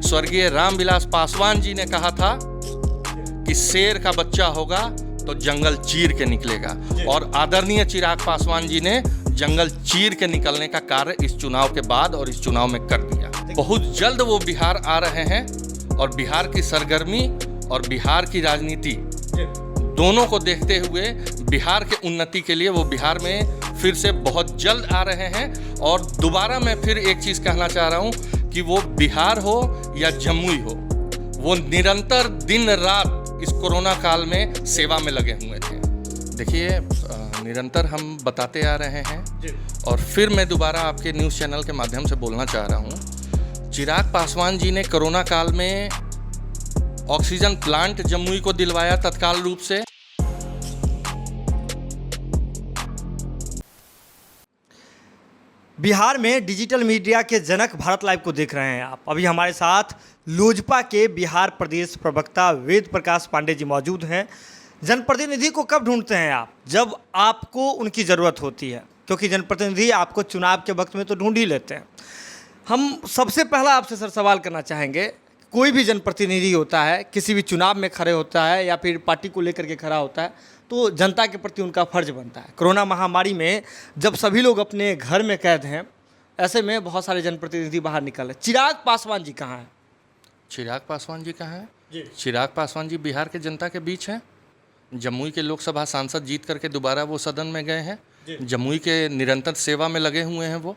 स्वर्गीय रामविलास पासवान जी ने कहा था कि शेर का बच्चा होगा तो जंगल चीर के निकलेगा, और आदरणीय चिराग पासवान जी ने जंगल चीर के निकलने का कार्य इस चुनाव के बाद और इस चुनाव में कर दिया। बहुत जल्द वो बिहार आ रहे हैं और बिहार की सरगर्मी और बिहार की राजनीति दोनों को देखते हुए बिहार के उन्नति के लिए वो बिहार में फिर से बहुत जल्द आ रहे हैं। और दोबारा मैं फिर एक चीज़ कहना चाह रहा हूँ कि वो बिहार हो या जमुई हो, वो निरंतर दिन रात इस कोरोना काल में सेवा में लगे हुए थे। देखिए, निरंतर हम बताते आ रहे हैं और फिर मैं दोबारा आपके न्यूज़ चैनल के माध्यम से बोलना चाह रहा हूँ, चिराग पासवान जी ने कोरोना काल में ऑक्सीजन प्लांट जमुई को दिलवाया तत्काल रूप से। बिहार में डिजिटल मीडिया के जनक भारत लाइव को देख रहे हैं आप। अभी हमारे साथ लोजपा के बिहार प्रदेश प्रवक्ता वेद प्रकाश पांडे जी मौजूद हैं। जनप्रतिनिधि को कब ढूंढते हैं आप? जब आपको उनकी ज़रूरत होती है, क्योंकि जनप्रतिनिधि आपको चुनाव के वक्त में तो ढूंढ ही लेते हैं। हम सबसे पहला आपसे सर सवाल करना चाहेंगे, कोई भी जनप्रतिनिधि होता है, किसी भी चुनाव में खड़े होता है या फिर पार्टी को लेकर के खड़ा होता है, तो जनता के प्रति उनका फ़र्ज बनता है। कोरोना महामारी में जब सभी लोग अपने घर में कैद हैं, ऐसे में बहुत सारे जनप्रतिनिधि बाहर निकले। चिराग पासवान जी कहाँ हैं? चिराग पासवान जी कहाँ हैं? चिराग पासवान जी बिहार के जनता के बीच हैं। जमुई के लोकसभा सांसद जीत करके दोबारा वो सदन में गए हैं। जमुई के निरंतर सेवा में लगे हुए हैं वो।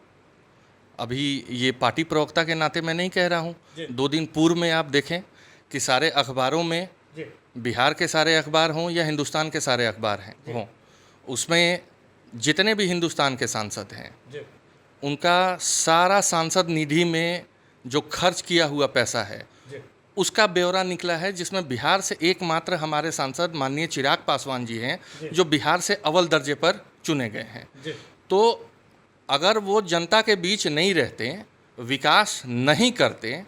अभी ये पार्टी प्रवक्ता के नाते मैं नहीं कह रहा हूँ। 2 दिन पूर्व में आप देखें कि सारे अखबारों में, बिहार के सारे अखबार हों या हिंदुस्तान के सारे अखबार हैं हों, उसमें जितने भी हिंदुस्तान के सांसद हैं उनका सारा सांसद निधि में जो खर्च किया हुआ पैसा है उसका ब्यौरा निकला है, जिसमें बिहार से एकमात्र हमारे सांसद माननीय चिराग पासवान जी हैं जो बिहार से अव्वल दर्जे पर चुने गए हैं। तो अगर वो जनता के बीच नहीं रहते, विकास नहीं करते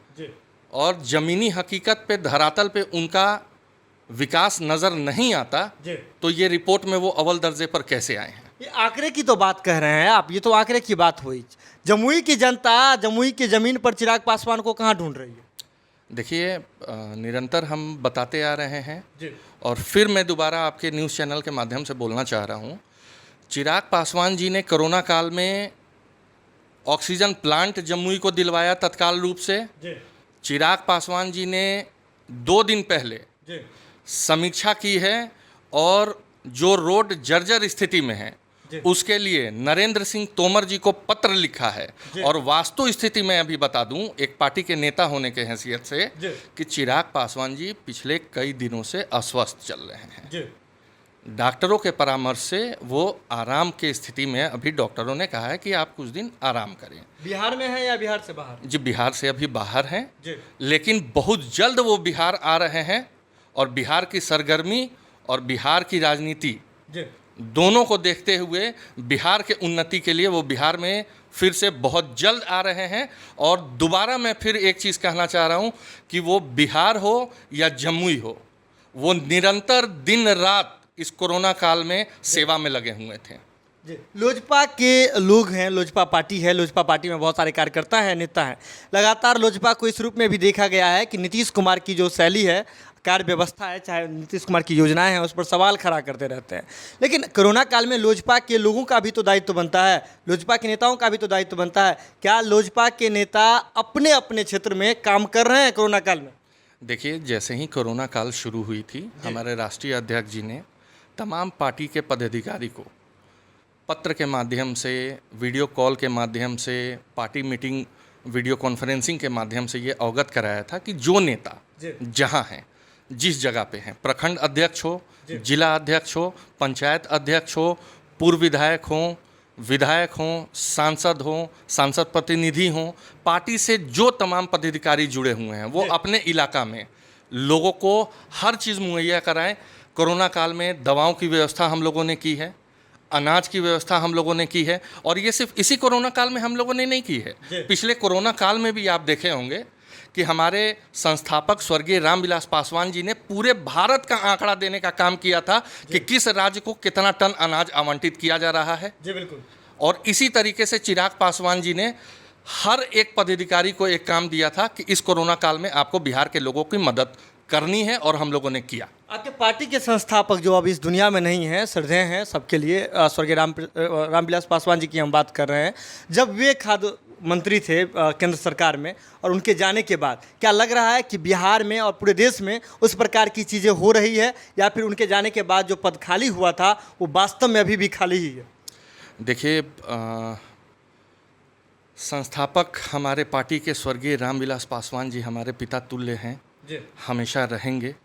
और ज़मीनी हकीकत पे, धरातल पे उनका विकास नज़र नहीं आता, तो ये रिपोर्ट में वो अव्वल दर्जे पर कैसे आए हैं? ये आंकड़े की तो बात कह रहे हैं आप, ये तो आंकड़े की बात हुई। जमुई की जनता जमुई की ज़मीन पर चिराग पासवान को कहाँ ढूंढ रही है? देखिए, निरंतर हम बताते आ रहे हैं और फिर मैं दोबारा आपके न्यूज़ चैनल के माध्यम से बोलना चाह रहा हूँ, चिराग पासवान जी ने कोरोना काल में ऑक्सीजन प्लांट जमुई को दिलवाया तत्काल रूप से। चिराग पासवान जी ने 2 दिन पहले समीक्षा की है और जो रोड जर्जर स्थिति में है उसके लिए नरेंद्र सिंह तोमर जी को पत्र लिखा है। और वास्तु स्थिति में अभी बता दूं, एक पार्टी के नेता होने के हैसियत से, कि चिराग पासवान जी पिछले कई दिनों से अस्वस्थ चल रहे हैं। डॉक्टरों के परामर्श से वो आराम की स्थिति में, अभी डॉक्टरों ने कहा है कि आप कुछ दिन आराम करें। बिहार में है या बिहार से बाहर? जी, बिहार से अभी बाहर हैं, लेकिन बहुत जल्द वो बिहार आ रहे हैं और बिहार की सरगर्मी और बिहार की राजनीति दोनों को देखते हुए बिहार के उन्नति के लिए वो बिहार में फिर से बहुत जल्द आ रहे हैं। और दोबारा मैं फिर एक चीज़ कहना चाह रहा हूँ कि वो बिहार हो या जमुई हो, वो निरंतर दिन रात इस कोरोना काल में सेवा में लगे हुए थे। लोजपा के लोग हैं, लोजपा पार्टी है, लोजपा पार्टी में बहुत सारे कार्यकर्ता हैं, नेता हैं। लगातार लोजपा को इस रूप में भी देखा गया है कि नीतीश कुमार की जो शैली है, कार्य व्यवस्था है, चाहे नीतीश कुमार की योजनाएं हैं, उस पर सवाल खड़ा करते रहते हैं। लेकिन कोरोना काल में लोजपा के लोगों का भी तो दायित्व बनता है, लोजपा के नेताओं का भी तो दायित्व बनता है। क्या लोजपा के नेता अपने अपने क्षेत्र में काम कर रहे हैं कोरोना काल में? देखिए, जैसे ही कोरोना काल शुरू हुई थी, हमारे राष्ट्रीय अध्यक्ष जी ने तमाम पार्टी के पदाधिकारी को पत्र के माध्यम से, वीडियो कॉल के माध्यम से, पार्टी मीटिंग वीडियो कॉन्फ्रेंसिंग के माध्यम से ये अवगत कराया था कि जो नेता जहां हैं, जिस जगह पे हैं, प्रखंड अध्यक्ष हो, जिला अध्यक्ष हो, पंचायत अध्यक्ष हो, पूर्व विधायक हों, विधायक हों, सांसद हों, सांसद प्रतिनिधि हों, पार्टी से जो तमाम पदाधिकारी जुड़े हुए हैं, वो अपने इलाका में लोगों को हर चीज़ मुहैया कराएं। कोरोना काल में दवाओं की व्यवस्था हम लोगों ने की है, अनाज की व्यवस्था हम लोगों ने की है, और ये सिर्फ इसी कोरोना काल में हम लोगों ने नहीं की है। पिछले कोरोना काल में भी आप देखे होंगे कि हमारे संस्थापक स्वर्गीय रामविलास पासवान जी ने पूरे भारत का आंकड़ा देने का काम किया था कि किस राज्य को कितना टन अनाज आवंटित किया जा रहा है। जी बिल्कुल। और इसी तरीके से चिराग पासवान जी ने हर एक पदाधिकारी को एक काम दिया था कि इस कोरोना काल में आपको बिहार के लोगों की मदद करनी है, और हम लोगों ने किया। आपके पार्टी के संस्थापक जो अब इस दुनिया में नहीं हैं, श्रद्धेय हैं सबके लिए, स्वर्गीय रामविलास पासवान जी की हम बात कर रहे हैं। जब वे खाद्य मंत्री थे केंद्र सरकार में, और उनके जाने के बाद क्या लग रहा है कि बिहार में और पूरे देश में उस प्रकार की चीज़ें हो रही है, या फिर उनके जाने के बाद जो पद खाली हुआ था वो वास्तव में अभी भी खाली ही है? देखिए, संस्थापक हमारे पार्टी के स्वर्गीय रामविलास पासवान जी हमारे पिता तुल्य हैं, हमेशा रहेंगे।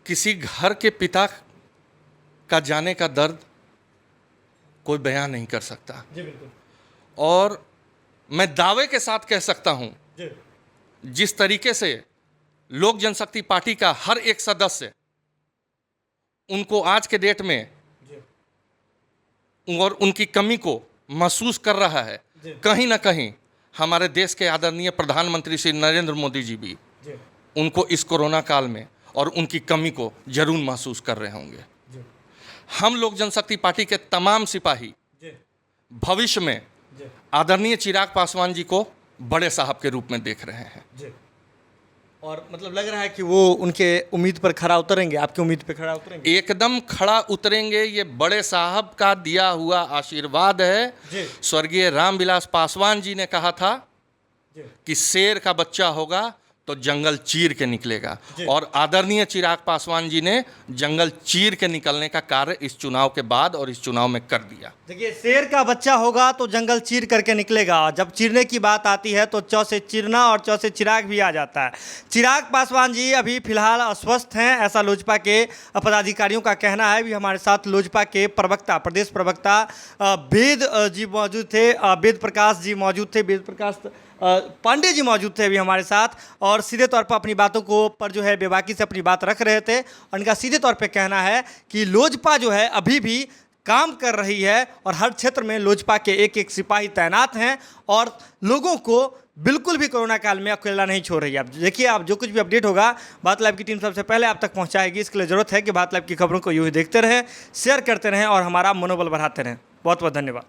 किसी घर के पिता का जाने का दर्द कोई बयान नहीं कर सकता। जी बिल्कुल। और मैं दावे के साथ कह सकता हूं, जिस तरीके से लोक जनशक्ति पार्टी का हर एक सदस्य उनको आज के डेट में और उनकी कमी को महसूस कर रहा है, कहीं ना कहीं हमारे देश के आदरणीय प्रधानमंत्री श्री नरेंद्र मोदी जी भी उनको इस कोरोना काल में और उनकी कमी को जरूर महसूस कर रहे होंगे। हम लोक जनशक्ति पार्टी के तमाम सिपाही भविष्य में आदरणीय चिराग पासवान जी को बड़े साहब के रूप में देख रहे हैं। और मतलब लग रहा है कि वो उनके उम्मीद पर खरा उतरेंगे, आपकी उम्मीद पर खरा उतरेंगे? एकदम खड़ा उतरेंगे। ये बड़े साहब का दिया हुआ आशीर्वाद है। स्वर्गीय रामविलास पासवान जी ने कहा था कि शेर का बच्चा होगा तो जंगल चीर के निकलेगा, और आदरणीय चिराग पासवान जी ने जंगल चीर के निकलने का कार्य इस चुनाव के बाद और इस चुनाव में कर दिया। देखिए, शेर का बच्चा होगा तो जंगल चीर करके निकलेगा। जब चीरने की बात आती है तो चौ से चीरना और चौ से चिराग भी आ जाता है। चिराग पासवान जी अभी फिलहाल अस्वस्थ हैं, ऐसा लोजपा के पदाधिकारियों का कहना है। भी हमारे साथ लोजपा के प्रवक्ता, प्रदेश प्रवक्ता वेद जी मौजूद थे, वेद प्रकाश जी मौजूद थे, वेद प्रकाश पांडे जी मौजूद थे अभी हमारे साथ, और सीधे तौर पर अपनी बातों को पर जो है बेबाकी से अपनी बात रख रहे थे। और इनका सीधे तौर पे कहना है कि लोजपा जो है अभी भी काम कर रही है, और हर क्षेत्र में लोजपा के एक एक सिपाही तैनात हैं, और लोगों को बिल्कुल भी कोरोना काल में अकेला नहीं छोड़ रही है। आप देखिए, आप जो कुछ भी अपडेट होगा बात लाइव की टीम सबसे पहले आप तक पहुंचाएगी। इसके लिए ज़रूरत है कि बात लाइव की खबरों को यूँ ही देखते रहें, शेयर करते रहें और हमारा मनोबल बढ़ाते रहें। बहुत बहुत धन्यवाद।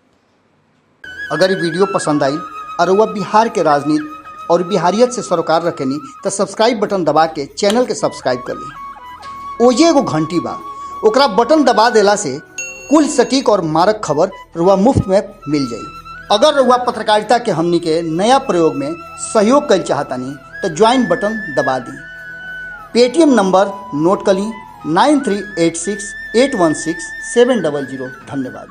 अगर ये वीडियो पसंद आई और वह बिहार के राजनीति और बिहारियत से सरोकार रखेनी तो सब्सक्राइब बटन दबा के चैनल के सब्सक्राइब कर ली। ओजे एगो घंटी बा, ओकरा बटन दबा देला से कुल सटीक और मारक खबर रुआ मुफ्त में मिल जाई। अगर रुआ पत्रकारिता के हमनी के नया प्रयोग में सहयोग कर चाहतानी तो ज्वाइन बटन दबा दी। पेटीएम नंबर नोट कर ली 9386816700। धन्यवाद।